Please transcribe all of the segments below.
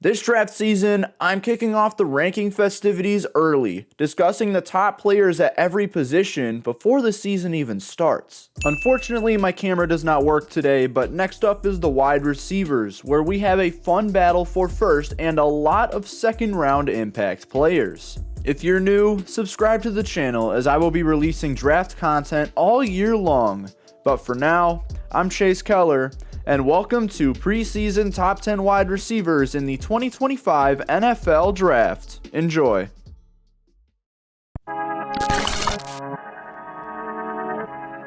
This draft season, I'm kicking off the ranking festivities early, discussing the top players at every position before the season even starts. Unfortunately, my camera does not work today, but next up is the wide receivers, where we have a fun battle for first and a lot of second round impact players. If you're new, subscribe to the channel as I will be releasing draft content all year long. But for now, I'm Chase Keller, and welcome to Preseason Top 10 Wide Receivers in the 2025 NFL Draft. Enjoy.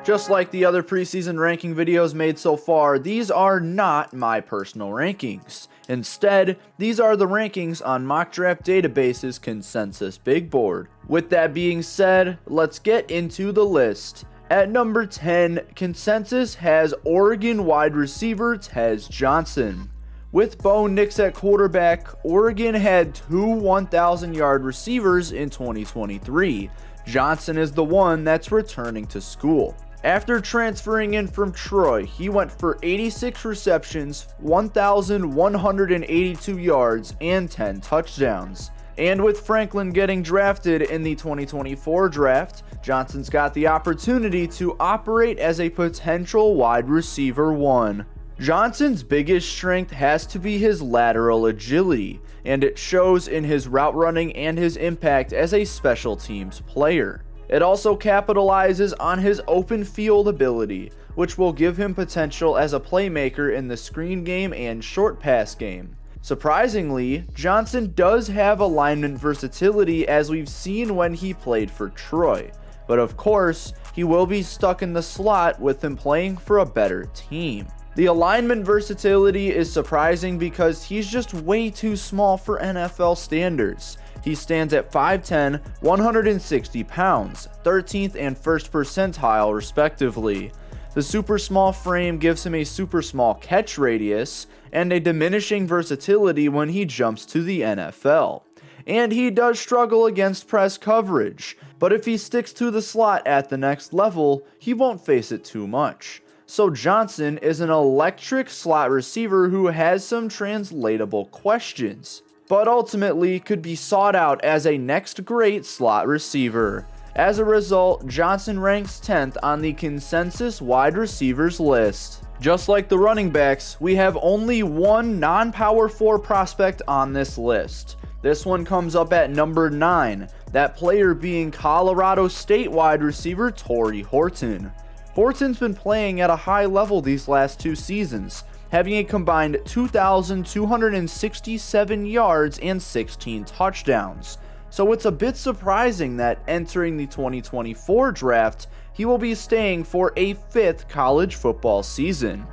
Just like the other preseason ranking videos made so far, these are not my personal rankings. Instead, these are the rankings on Mock Draft Database's consensus big board. With that being said, let's get into the list. At number 10, consensus has Oregon wide receiver Tez Johnson. With Bo Nix at quarterback, Oregon had two 1,000-yard receivers in 2023. Johnson is the one that's returning to school. After transferring in from Troy, he went for 86 receptions, 1,182 yards, and 10 touchdowns. And with Franklin getting drafted in the 2024 draft, Johnson's got the opportunity to operate as a potential wide receiver one. Johnson's biggest strength has to be his lateral agility, and it shows in his route running and his impact as a special teams player. It also capitalizes on his open field ability, which will give him potential as a playmaker in the screen game and short pass game. Surprisingly, Johnson does have alignment versatility as we've seen when he played for Troy, but of course, he will be stuck in the slot with him playing for a better team. The alignment versatility is surprising because he's just way too small for NFL standards. He stands at 5'10", 160 pounds, 13th and 1st percentile respectively. The super small frame gives him a super small catch radius and a diminishing versatility when he jumps to the NFL. And he does struggle against press coverage, but if he sticks to the slot at the next level, he won't face it too much. So Johnson is an electric slot receiver who has some translatable questions, but ultimately could be sought out as a next great slot receiver. As a result, Johnson ranks 10th on the consensus wide receivers list. Just like the running backs, we have only one non-Power 4 prospect on this list. This one comes up at number 9, that player being Colorado State wide receiver Torrey Horton. Horton's been playing at a high level these last two seasons, having a combined 2,267 yards and 16 touchdowns. So it's a bit surprising that entering the 2024 draft, he will be staying for a 5th college football season.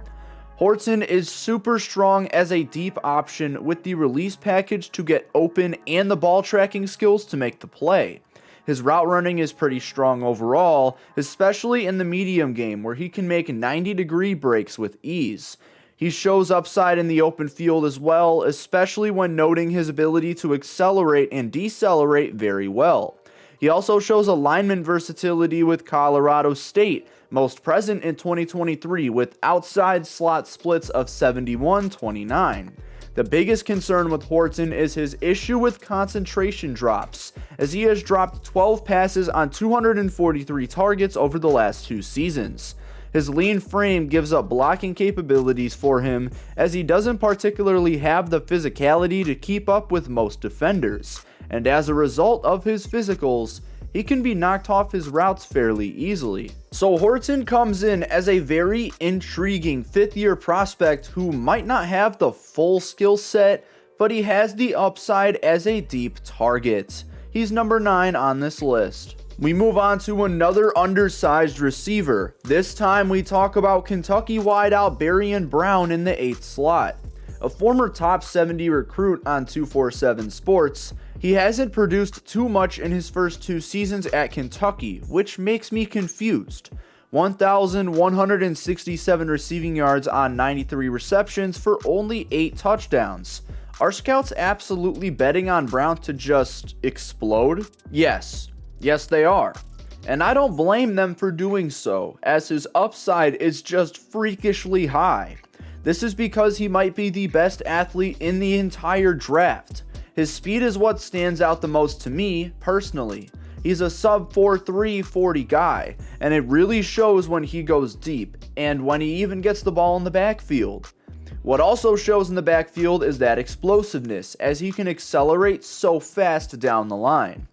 Horton is super strong as a deep option with the release package to get open and the ball tracking skills to make the play. His route running is pretty strong overall, especially in the medium game where he can make 90-degree breaks with ease. He shows upside in the open field as well, especially when noting his ability to accelerate and decelerate very well. He also shows alignment versatility with Colorado State, most present in 2023 with outside slot splits of 71-29. The biggest concern with Horton is his issue with concentration drops, as he has dropped 12 passes on 243 targets over the last two seasons. His lean frame gives up blocking capabilities for him, as he doesn't particularly have the physicality to keep up with most defenders, and as a result of his physicals, he can be knocked off his routes fairly easily. So Horton comes in as a very intriguing 5th-year prospect who might not have the full skill set, but he has the upside as a deep target. He's number 9 on this list. We move on to another undersized receiver. This time we talk about Kentucky wideout Barian Brown in the 8th slot. A former top 70 recruit on 247 Sports, he hasn't produced too much in his first two seasons at Kentucky, which makes me confused. 1,167 receiving yards on 93 receptions for only 8 touchdowns. Are scouts absolutely betting on Brown to just explode? Yes, they are. And I don't blame them for doing so, as his upside is just freakishly high. This is because he might be the best athlete in the entire draft. His speed is what stands out the most to me, personally. He's a sub 4.3 40 guy, and it really shows when he goes deep, and when he even gets the ball in the backfield. What also shows in the backfield is that explosiveness, as he can accelerate so fast down the line.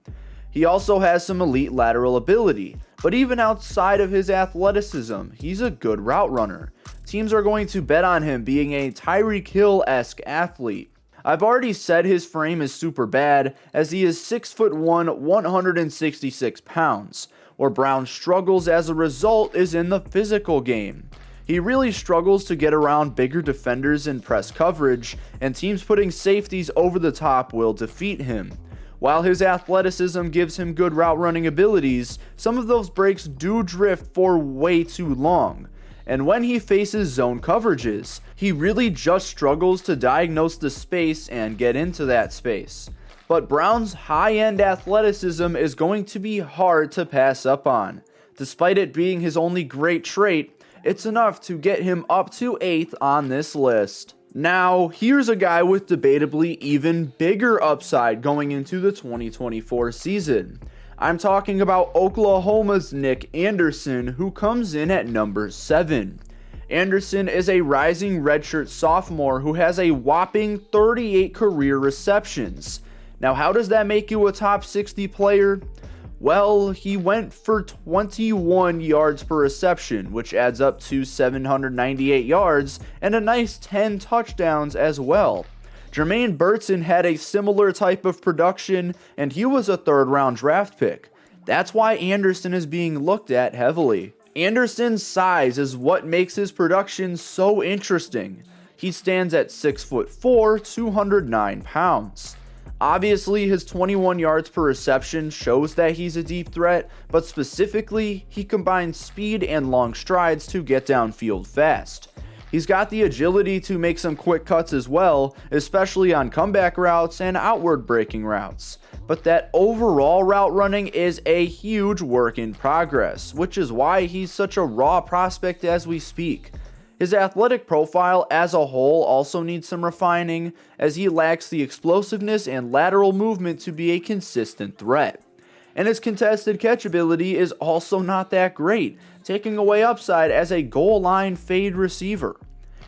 He also has some elite lateral ability, but even outside of his athleticism, he's a good route runner. Teams are going to bet on him being a Tyreek Hill-esque athlete. I've already said his frame is super bad, as he is 6'1", 166 pounds. Where Brown struggles as a result is in the physical game. He really struggles to get around bigger defenders in press coverage, and teams putting safeties over the top will defeat him. While his athleticism gives him good route running abilities, some of those breaks do drift for way too long. And when he faces zone coverages, he really just struggles to diagnose the space and get into that space. But Brown's high-end athleticism is going to be hard to pass up on. Despite it being his only great trait, it's enough to get him up to 8th on this list. Now, here's a guy with debatably even bigger upside going into the 2024 season. I'm talking about Oklahoma's Nick Anderson, who comes in at number 7. Anderson is a rising redshirt sophomore who has a whopping 38 career receptions. Now, how does that make you a top 60 player? Well, he went for 21 yards per reception, which adds up to 798 yards, and a nice 10 touchdowns as well. Jermaine Burton had a similar type of production, and he was a 3rd round draft pick. That's why Anderson is being looked at heavily. Anderson's size is what makes his production so interesting. He stands at 6'4", 209 pounds. Obviously, his 21 yards per reception shows that he's a deep threat, but specifically, he combines speed and long strides to get downfield fast. He's got the agility to make some quick cuts as well, especially on comeback routes and outward breaking routes. But that overall route running is a huge work in progress, which is why he's such a raw prospect as we speak. His athletic profile as a whole also needs some refining, as he lacks the explosiveness and lateral movement to be a consistent threat. And his contested catch ability is also not that great, taking away upside as a goal line fade receiver.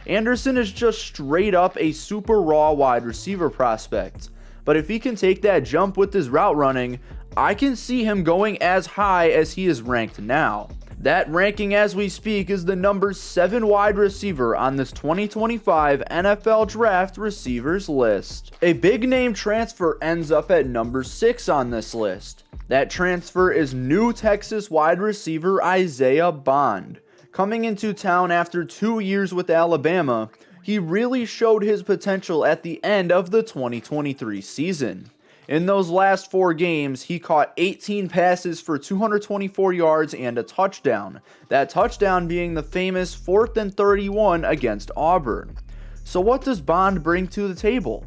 Anderson is just straight up a super raw wide receiver prospect, but if he can take that jump with his route running, I can see him going as high as he is ranked now. That ranking as we speak is the number 7 wide receiver on this 2025 NFL Draft receivers list. A big name transfer ends up at number 6 on this list. That transfer is new Texas wide receiver Isaiah Bond. Coming into town after 2 years with Alabama, he really showed his potential at the end of the 2023 season. In those last 4 games, he caught 18 passes for 224 yards and a touchdown. That touchdown being the famous 4th and 31 against Auburn. So what does Bond bring to the table?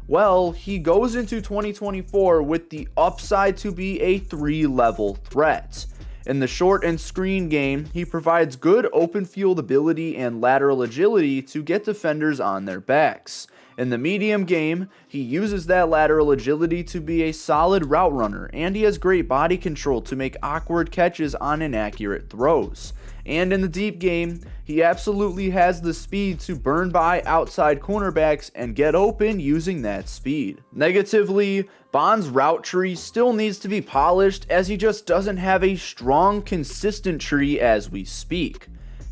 Well, he goes into 2024 with the upside to be a 3-level threat. In the short and screen game, he provides good open field ability and lateral agility to get defenders on their backs. In the medium game, he uses that lateral agility to be a solid route runner, and he has great body control to make awkward catches on inaccurate throws. And in the deep game, he absolutely has the speed to burn by outside cornerbacks and get open using that speed. Negatively, Bond's route tree still needs to be polished, as he just doesn't have a strong, consistent tree as we speak.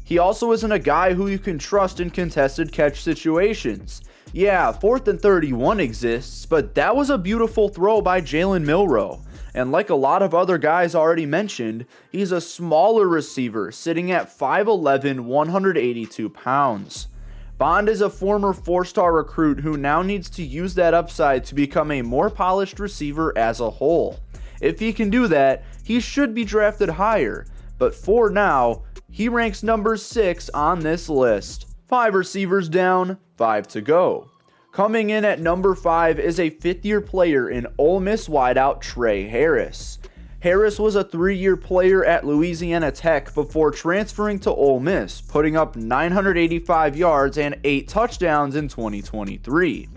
He also isn't a guy who you can trust in contested catch situations. Yeah, 4th and 31 exists, but that was a beautiful throw by Jalen Milroe. And like a lot of other guys already mentioned, he's a smaller receiver, sitting at 5'11", 182 pounds. Bond is a former 4-star recruit who now needs to use that upside to become a more polished receiver as a whole. If he can do that, he should be drafted higher, but for now, he ranks number 6 on this list. 5 receivers down, 5 to go. Coming in at number 5 is a 5th-year player in Ole Miss wideout Trey Harris. Harris was a 3-year player at Louisiana Tech before transferring to Ole Miss, putting up 985 yards and 8 touchdowns in 2023.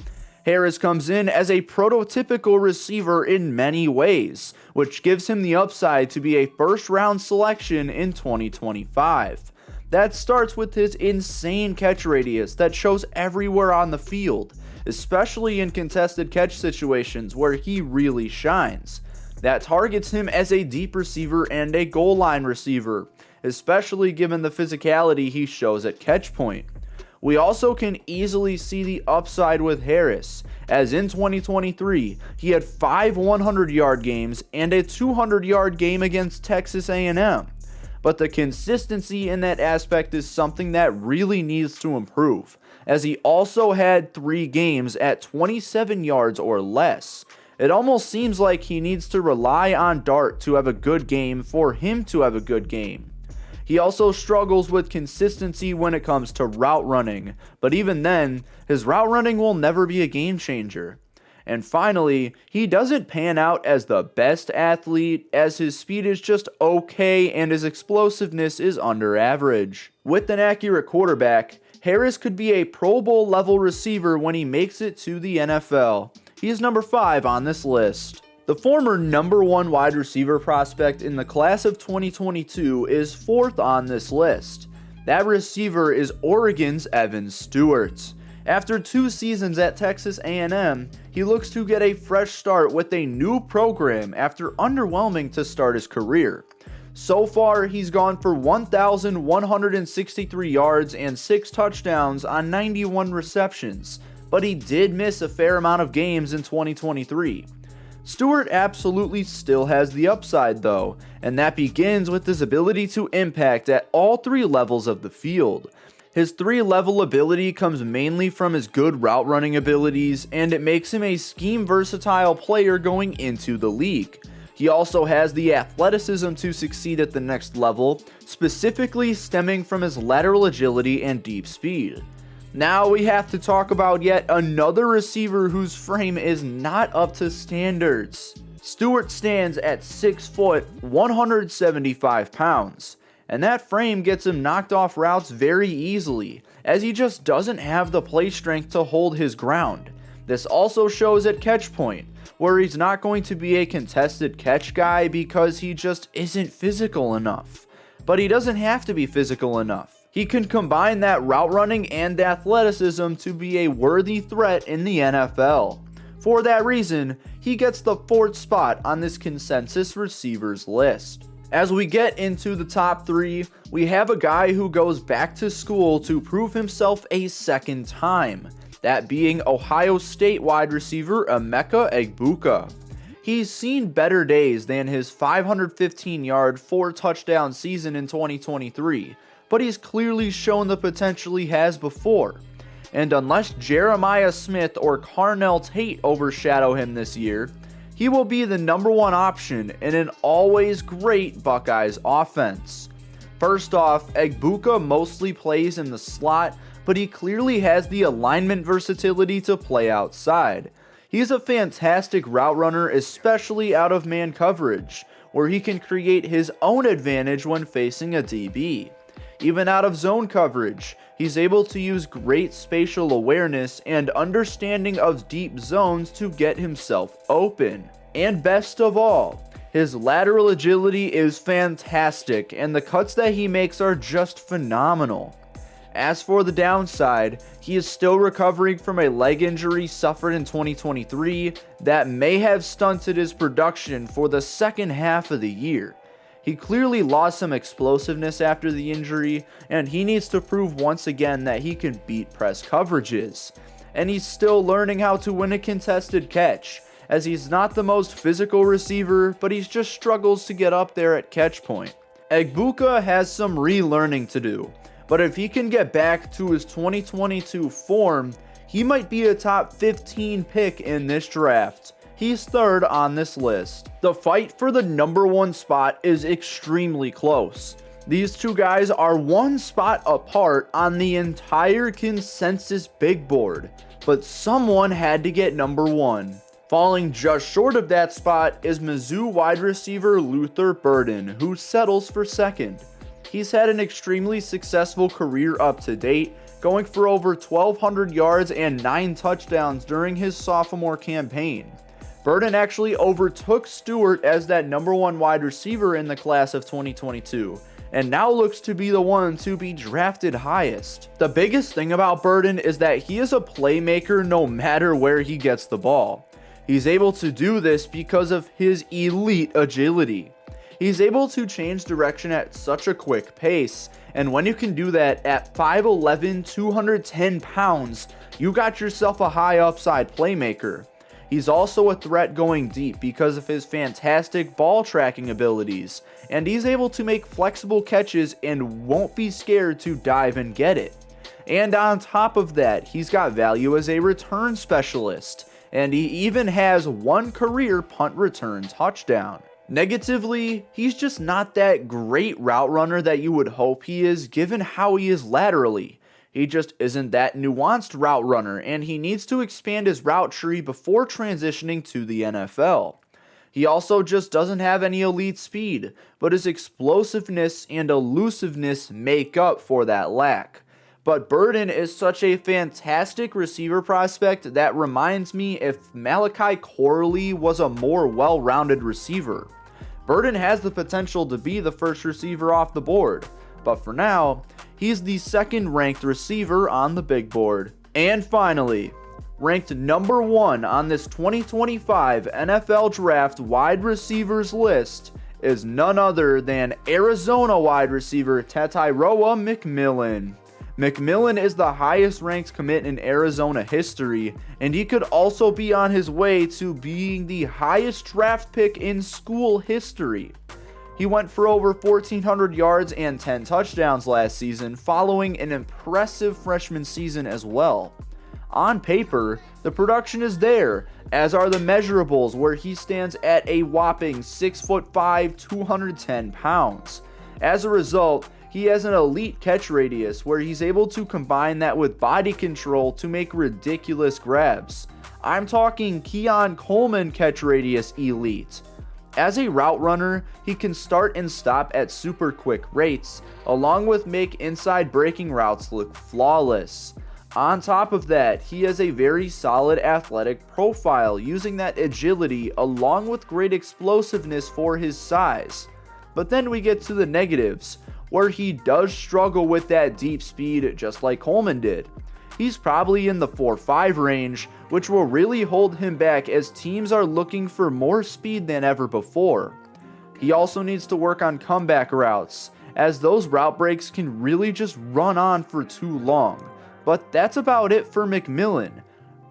Harris comes in as a prototypical receiver in many ways, which gives him the upside to be a first-round selection in 2025. That starts with his insane catch radius that shows everywhere on the field, especially in contested catch situations where he really shines. That targets him as a deep receiver and a goal line receiver, especially given the physicality he shows at catch point. We also can easily see the upside with Harris, as in 2023, he had 5 100-yard games and a 200-yard game against Texas A&M. But the consistency in that aspect is something that really needs to improve, as he also had 3 games at 27 yards or less. It almost seems like he needs to rely on Dart to have a good game for him to have a good game. He also struggles with consistency when it comes to route running, but even then, his route running will never be a game changer. And finally, he doesn't pan out as the best athlete, as his speed is just okay and his explosiveness is under average. With an accurate quarterback, Harris could be a Pro Bowl level receiver when he makes it to the NFL. He is number 5 on this list. The former number 1 wide receiver prospect in the class of 2022 is 4th on this list. That receiver is Oregon's Evan Stewart. After 2 seasons at Texas A&M, he looks to get a fresh start with a new program after underwhelming to start his career. So far, he's gone for 1,163 yards and 6 touchdowns on 91 receptions, but he did miss a fair amount of games in 2023. Stewart absolutely still has the upside though, and that begins with his ability to impact at all 3 levels of the field. His 3-level ability comes mainly from his good route running abilities, and it makes him a scheme versatile player going into the league. He also has the athleticism to succeed at the next level, specifically stemming from his lateral agility and deep speed. Now we have to talk about yet another receiver whose frame is not up to standards. Stewart stands at 6 foot, 175 pounds. And that frame gets him knocked off routes very easily, as he just doesn't have the play strength to hold his ground. This also shows at catch point, where he's not going to be a contested catch guy because he just isn't physical enough. But he doesn't have to be physical enough. He can combine that route running and athleticism to be a worthy threat in the NFL. For that reason, he gets the 4th spot on this consensus receivers list. As we get into the top 3, we have a guy who goes back to school to prove himself a second time, that being Ohio State wide receiver Emeka Egbuka. He's seen better days than his 515-yard, 4-touchdown season in 2023, but he's clearly shown the potential he has before. And unless Jeremiah Smith or Carnell Tate overshadow him this year, he will be the number 1 option in an always great Buckeyes offense. First off, Egbuka mostly plays in the slot, but he clearly has the alignment versatility to play outside. He's a fantastic route runner, especially out of man coverage, where he can create his own advantage when facing a DB. Even out of zone coverage, he's able to use great spatial awareness and understanding of deep zones to get himself open. And best of all, his lateral agility is fantastic, and the cuts that he makes are just phenomenal. As for the downside, he is still recovering from a leg injury suffered in 2023 that may have stunted his production for the second half of the year. He clearly lost some explosiveness after the injury, and he needs to prove once again that he can beat press coverages. And he's still learning how to win a contested catch, as he's not the most physical receiver, but he just struggles to get up there at catch point. Egbuka has some relearning to do, but if he can get back to his 2022 form, he might be a top 15 pick in this draft. He's 3rd on this list. The fight for the number 1 spot is extremely close. These 2 guys are 1 spot apart on the entire consensus big board, but someone had to get number 1. Falling just short of that spot is Mizzou wide receiver Luther Burden, who settles for second. He's had an extremely successful career up to date, going for over 1,200 yards and 9 touchdowns during his sophomore campaign. Burden actually overtook Stewart as that #1 wide receiver in the class of 2022, and now looks to be the one to be drafted highest. The biggest thing about Burden is that he is a playmaker no matter where he gets the ball. He's able to do this because of his elite agility. He's able to change direction at such a quick pace, and when you can do that at 5'11", 210 pounds, you got yourself a high upside playmaker. He's also a threat going deep because of his fantastic ball tracking abilities, and he's able to make flexible catches and won't be scared to dive and get it. And on top of that, he's got value as a return specialist, and he even has 1 career punt return touchdown. Negatively, he's just not that great route runner that you would hope he is given how he is laterally. He just isn't that nuanced route runner, and he needs to expand his route tree before transitioning to the NFL. He also just doesn't have any elite speed, but his explosiveness and elusiveness make up for that lack. But Burden is such a fantastic receiver prospect that reminds me if Malachi Corley was a more well-rounded receiver. Burden has the potential to be the first receiver off the board, but for now, he's the second ranked receiver on the big board. And finally, ranked #1 on this 2025 NFL Draft wide receivers list is none other than Arizona wide receiver Tetairoa McMillan. McMillan is the highest ranked commit in Arizona history, and he could also be on his way to being the highest draft pick in school history. He went for over 1,400 yards and 10 touchdowns last season, following an impressive freshman season as well. On paper, the production is there, as are the measurables, where he stands at a whopping 6'5", 210 pounds. As a result, he has an elite catch radius where he's able to combine that with body control to make ridiculous grabs. I'm talking Keon Coleman catch radius elite. As a route runner, he can start and stop at super quick rates, along with make inside breaking routes look flawless. On top of that, he has a very solid athletic profile using that agility along with great explosiveness for his size. But then we get to the negatives, where he does struggle with that deep speed just like Coleman did. He's probably in the 4.5 range, which will really hold him back as teams are looking for more speed than ever before. He also needs to work on comeback routes, as those route breaks can really just run on for too long. But that's about it for McMillan.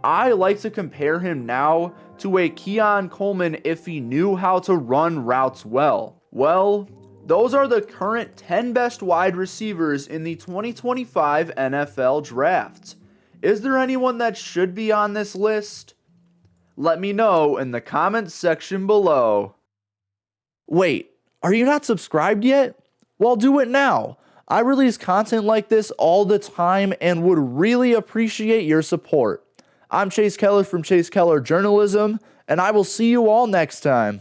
I like to compare him now to a Keon Coleman if he knew how to run routes well. Well, those are the current 10 best wide receivers in the 2025 NFL Draft. Is there anyone that should be on this list? Let me know in the comments section below. Wait, are you not subscribed yet? Well, do it now. I release content like this all the time and would really appreciate your support. I'm Chase Keller from Chase Keller Journalism, and I will see you all next time.